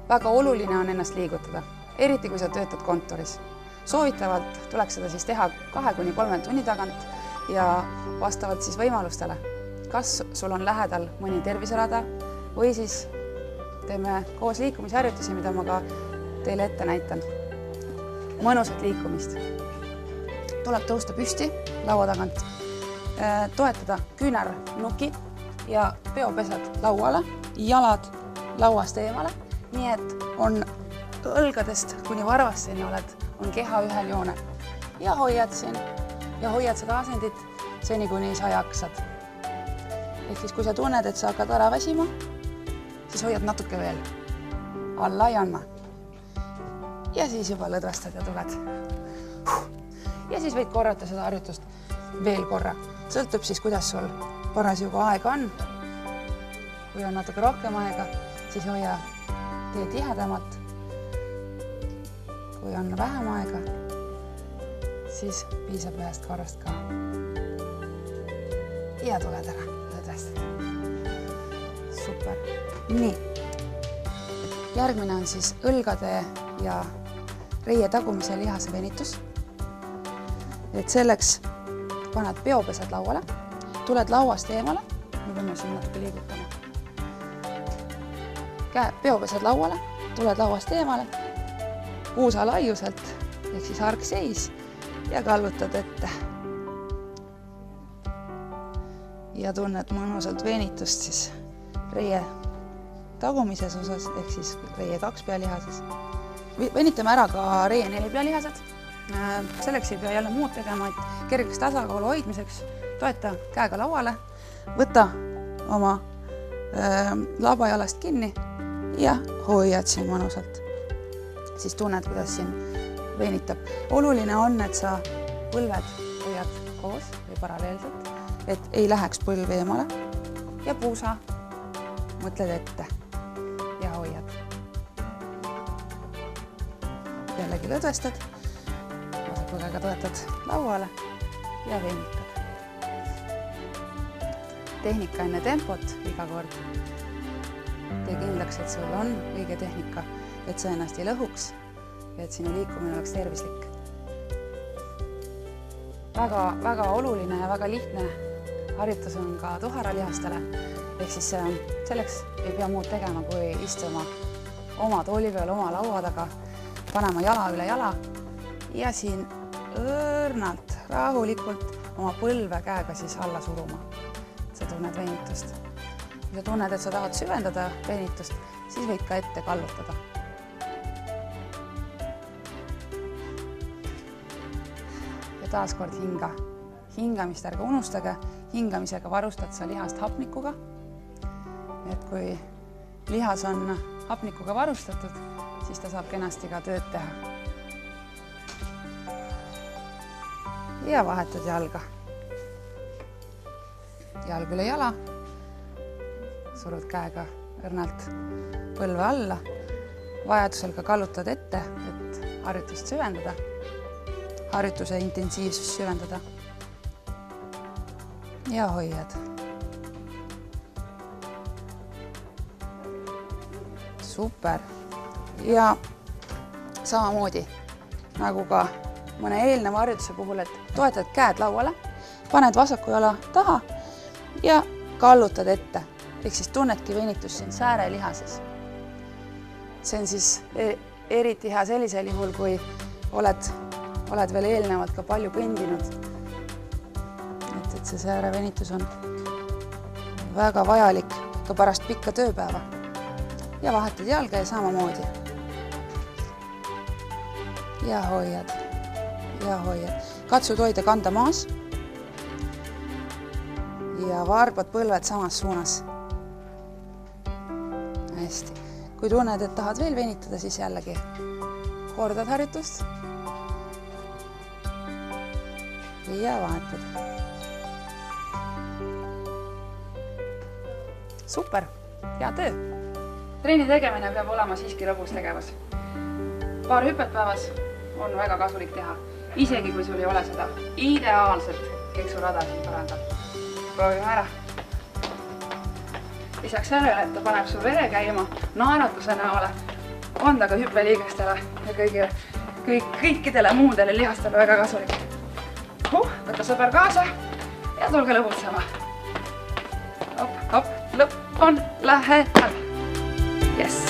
Väga oluline on ennast liigutada, eriti kui sa töötad kontoris. Soovitavalt tuleks seda siis teha 2–3 tunni tagant ja vastavalt siis võimalustele. Kas sul on lähedal mõni terviserada või siis teeme koos liikumisharjutusi, mida ma ka teile ette näitan. Mõnusat liikumist. Tuleb tõusta püsti laua tagant, toetada küünarnuki ja peopesad lauale, jalad lauast eemale, nii et on õlgadest kuni varvasteni on keha ühel joonel. Ja hoiad siin ja hoiad seda asendit seni, kuni sa jaksad. Ehk siis, kui sa tunned, et sa hakkad ära väsima, siis hoiad natuke veel. Alla ei anna. Ja siis juba lõdvestad ja tuled. Ja siis võid korrata seda harjutust veel korra. Sõltub siis, kuidas sul parasjagu aega on. Kui on natuke rohkem aega, siis hoia tee tihedamalt. Kui on vähem aega, siis piisab ühest korrast ka. Ja tuled ära, lõdvestad. Super. Nii. Järgmine on siis õlgade ja reie tagumise lihase venitus. Et selleks paned peopesad lauale, tuled lauast eemale, me peame siin natuke liigutama. Peopesad lauale, tuled lauast eemale, puusa laiuselt, ehk siis hargseis ja kallutad ette. Ja tunned mõnusalt venitust siis reie tagumises osas, ehk siis reie 2 pealihases. Venitame ära ka reie 4 pealihased. Selleks ei pea jälle muud tegema, et kergeks tasakaalu hoidmiseks toeta käega lauale, võta oma labajalast kinni ja hoiad siin mõnusalt. Siis tunned, kuidas siin venitab. Oluline on, et sa põlved hoiad koos või paralleelselt, et ei läheks põlv eemale ja puusa mõtled ette ja hoiad. Jällegi lõdvestad, vasakpõgega toetad lauale ja venitad. Tehnika enne tempot iga kord. Tee kindlaks, et sul on õige tehnika, et sa ennast ei lõhuks ja et sinu liikumine oleks tervislik. Väga oluline ja väga lihtne harjutus on ka tuharalihastele. Ehk siis selleks ei pea muud tegema, kui istuma oma tooli peal, oma laua taga, panema jala üle jala ja siin õrnalt, rahulikult oma põlve käega siis alla suruma. Sa tunned venitust. Kui sa tunned, et sa tahad süvendada venitust, siis võid ka ette kallutada. Ja taaskord hinga. Hingamist ärge unustage. Hingamisega varustad sa lihast hapnikuga. Et kui lihas on hapnikuga varustatud, siis ta saab kenasti ka tööd teha. Ja vahetad jalga. Jalg üle jala. Surud käega õrnalt põlve alla. Vajadusel ka kallutad ette, et harjutust süvendada. Harjutuse intensiivsust süvendada. Ja hoiad. Super. Ja samamoodi nagu ka mõne eelneva harjutuse puhul, et toetad käed lauale, paned vasaku jala taha ja kallutad ette. Ehk siis tunnedki venitust siin säärelihases. See on siis eriti hea sellisel juhul, kui oled veel eelnevalt ka palju kõndinud. Et see säärevenitus on väga vajalik ka pärast pikka tööpäeva. Ja vahetad jalga ja samamoodi. Ja hoiad. Ja hoiad. Katsud hoida kanda maas. Ja varbad põlved samas suunas. Hästi. Kui tunned, et tahad veel venitada, siis jällegi kordad harjutust. Ja vahetad. Super. Hea töö. Treeni tegemine peab olema siiski lõbus tegevus. Paar hüpet päevas on väga kasulik teha, isegi kui sul ei ole seda ideaalselt keksurada siin parandab. Proovime ära. Lisaks sellele, et ta paneb su vere käima naeratuse näole, on ta ka hüppeliigestele ja kõikidele muudele lihastele väga kasulik. Võta sõber kaasa ja tulge lõbutsema. Lõpp on lähedal. Yes!